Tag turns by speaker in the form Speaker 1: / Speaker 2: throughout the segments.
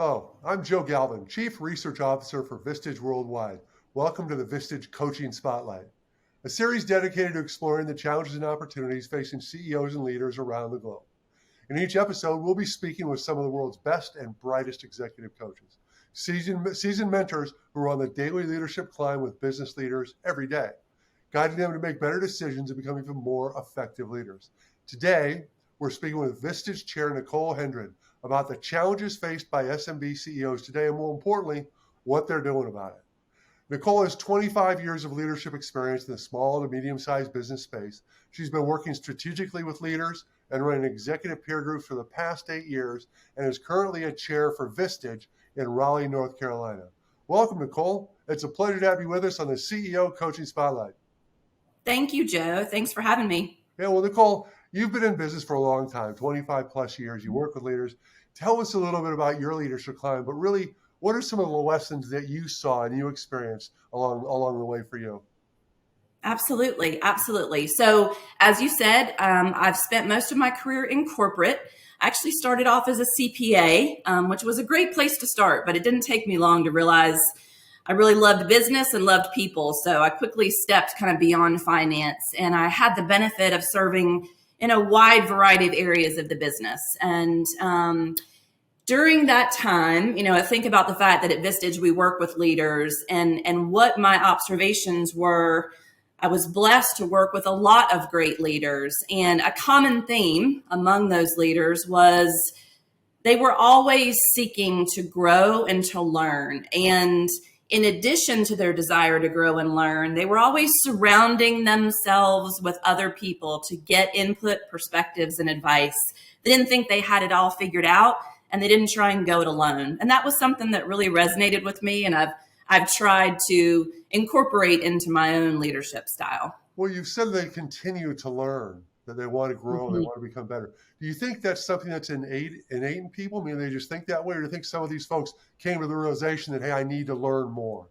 Speaker 1: Hello, I'm Joe Galvin, Chief Research Officer for Vistage Worldwide. Welcome to the Vistage Coaching Spotlight, a series dedicated to exploring the challenges and opportunities facing CEOs and leaders around the globe. In each episode, we'll be speaking with some of the world's best and brightest executive coaches, seasoned mentors who are on the daily leadership climb with business leaders every day, guiding them to make better decisions and become even more effective leaders. Today, we're speaking with Vistage Chair Nicole Hendren about the challenges faced by SMB CEOs today and, more importantly, what they're doing about it. Nicole has 25 years of leadership experience in the small to medium-sized business space. She's been working strategically with leaders and running executive peer groups for the past 8 years and is currently a chair for Vistage in Raleigh, North Carolina. Welcome, Nicole. It's a pleasure to have you with us on the CEO Coaching Spotlight.
Speaker 2: Thank you, Joe. Thanks for having me.
Speaker 1: Yeah, well, Nicole, you've been in business for a long time, 25 plus years. You work with leaders. Tell us a little bit about your leadership climb, but really, what are some of the lessons that you saw and you experienced along the way for you?
Speaker 2: Absolutely. So as you said, I've spent most of my career in corporate. I actually started off as a CPA, which was a great place to start, but it didn't take me long to realize I really loved business and loved people. So I quickly stepped kind of beyond finance, and I had the benefit of serving in a wide variety of areas of the business. And during that time, I think about the fact that at Vistage, we work with leaders, and what my observations were. I was blessed to work with a lot of great leaders, and a common theme among those leaders was they were always seeking to grow and to learn. And in addition to their desire to grow and learn, they were always surrounding themselves with other people to get input, perspectives, and advice. They didn't think they had it all figured out, and they didn't try and go it alone. And that was something that really resonated with me, and I've tried to incorporate into my own leadership style.
Speaker 1: Well, you've said they continue to learn, that they want to grow, they want to become better. Do you think that's something that's innate in people? I mean, they just think that way, or do you think some of these folks came to the realization that, hey, I need to learn more?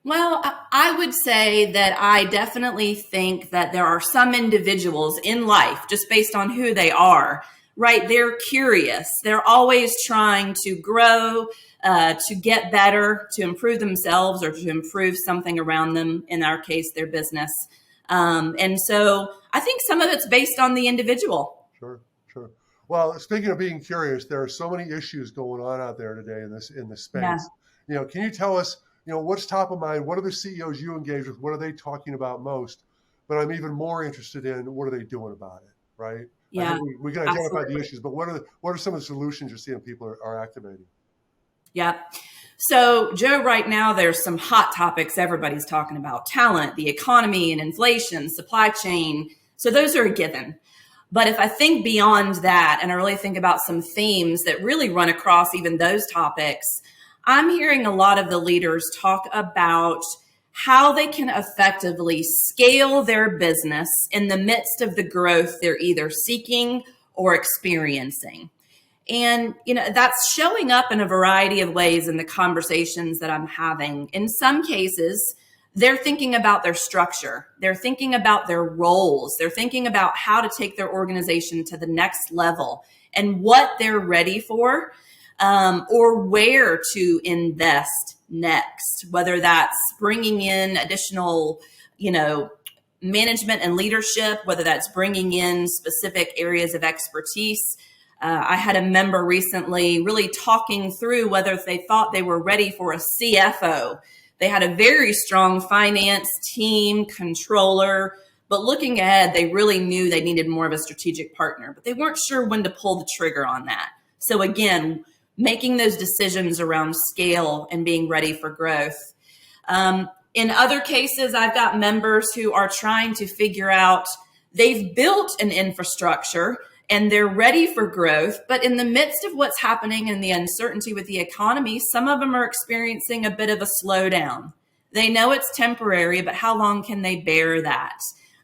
Speaker 2: Well, I would say that I definitely think that there are some individuals in life, just based on who they are, right? They're curious. They're always trying to grow, to get better, to improve themselves or to improve something around them, in our case, their business. And so I think some of it's based on the individual.
Speaker 1: Sure. Well, speaking of being curious, there are so many issues going on out there today in this space. Yeah. Can you tell us, what's top of mind? What are the CEOs you engage with? What are they talking about most? But I'm even more interested in what are they doing about it, right?
Speaker 2: Yeah,
Speaker 1: I think we can identify the issues, but what are some of the solutions you're seeing people are activating?
Speaker 2: Yeah. So, Joe, right now, there's some hot topics everybody's talking about: talent, the economy and inflation, supply chain. So those are a given. But if I think beyond that, and I really think about some themes that really run across even those topics, I'm hearing a lot of the leaders talk about how they can effectively scale their business in the midst of the growth they're either seeking or experiencing. And, that's showing up in a variety of ways in the conversations that I'm having. In some cases, they're thinking about their structure. They're thinking about their roles. They're thinking about how to take their organization to the next level and what they're ready for, or where to invest next, whether that's bringing in additional, management and leadership, whether that's bringing in specific areas of expertise. I had a member recently really talking through whether they thought they were ready for a CFO. They had a very strong finance team, controller, but looking ahead, they really knew they needed more of a strategic partner, but they weren't sure when to pull the trigger on that. So again, making those decisions around scale and being ready for growth. In other cases, I've got members who are trying to figure out, they've built an infrastructure and they're ready for growth, but in the midst of what's happening and the uncertainty with the economy, some of them are experiencing a bit of a slowdown. They know it's temporary, but how long can they bear that?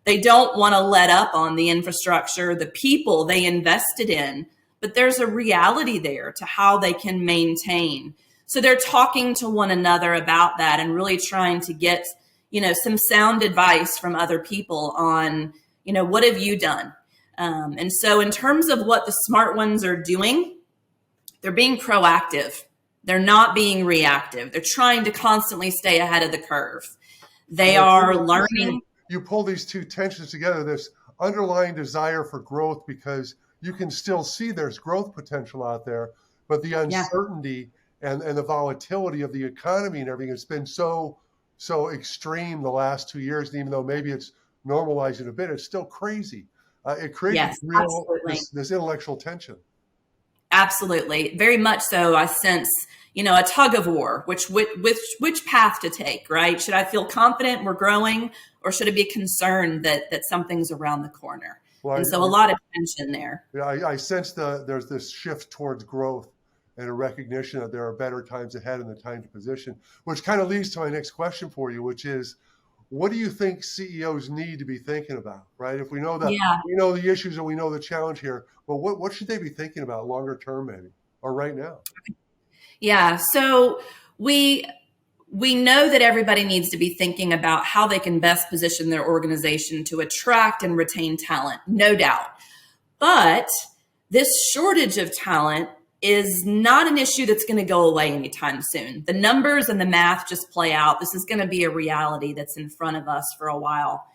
Speaker 2: They don't want to let up on the infrastructure, the people they invested in, but there's a reality there to how they can maintain. So they're talking to one another about that and really trying to get, some sound advice from other people on, what have you done? And so in terms of what the smart ones are doing, They're being proactive. They're not being reactive. They're trying to constantly stay ahead of the curve. They are learning.
Speaker 1: You pull these two tensions together, this underlying desire for growth, because you can still see there's growth potential out there, but the uncertainty and the volatility of the economy and everything has been so extreme the last 2 years. And even though maybe it's normalizing a bit, it's still crazy. It creates this intellectual tension.
Speaker 2: Absolutely. Very much so. I sense, a tug of war, which path to take, right? Should I feel confident we're growing, or should it be concerned that something's around the corner? Well, and so a lot of tension there.
Speaker 1: Yeah, I sense there's this shift towards growth and a recognition that there are better times ahead and the time to position, which kind of leads to my next question for you, which is, what do you think CEOs need to be thinking about, right? If we know that we know the issues and we know the challenge here, but what should they be thinking about longer term, maybe, or right now?
Speaker 2: Yeah. So we know that everybody needs to be thinking about how they can best position their organization to attract and retain talent, no doubt. But this shortage of talent is not an issue that's going to go away anytime soon. The numbers and the math just play out. This is going to be a reality that's in front of us for a while.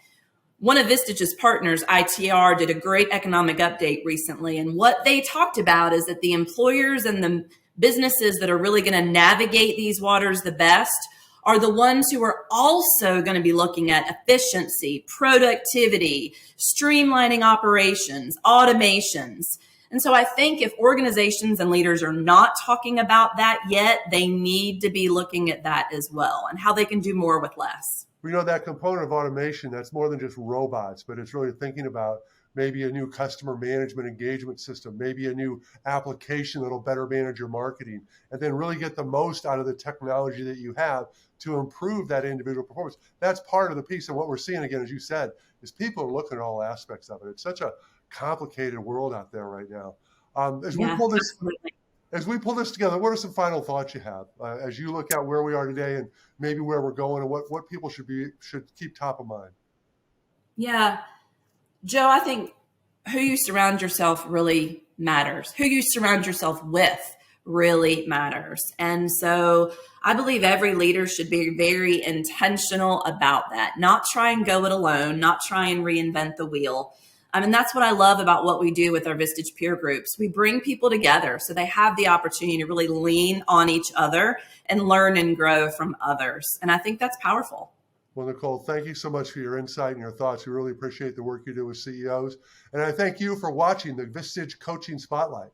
Speaker 2: One of Vistage's partners, ITR, did a great economic update recently. And what they talked about is that the employers and the businesses that are really going to navigate these waters the best are the ones who are also going to be looking at efficiency, productivity, streamlining operations, automations. And so I think if organizations and leaders are not talking about that yet, they need to be looking at that as well and how they can do more with less.
Speaker 1: We know that component of automation, that's more than just robots, but it's really thinking about maybe a new customer management engagement system, maybe a new application that'll better manage your marketing, and then really get the most out of the technology that you have to improve that individual performance. That's part of the piece. And what we're seeing, again, as you said, is people are looking at all aspects of it. It's such a complicated world out there right now. As we pull this together, what are some final thoughts you have as you look at where we are today and maybe where we're going, and what people should keep top of mind?
Speaker 2: Yeah, Joe, I think who you surround yourself really matters. Who you surround yourself with really matters. And so I believe every leader should be very intentional about that, not try and go it alone, not try and reinvent the wheel. And that's what I love about what we do with our Vistage peer groups. We bring people together so they have the opportunity to really lean on each other and learn and grow from others. And I think that's powerful.
Speaker 1: Well, Nicole, thank you so much for your insight and your thoughts. We really appreciate the work you do with CEOs. And I thank you for watching the Vistage Coaching Spotlight.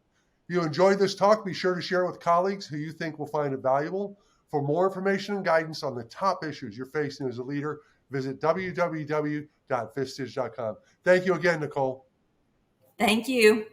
Speaker 1: If you enjoyed this talk, be sure to share it with colleagues who you think will find it valuable. For more information and guidance on the top issues you're facing as a leader, visit www.vistage.com. Thank you again, Nicole.
Speaker 2: Thank you.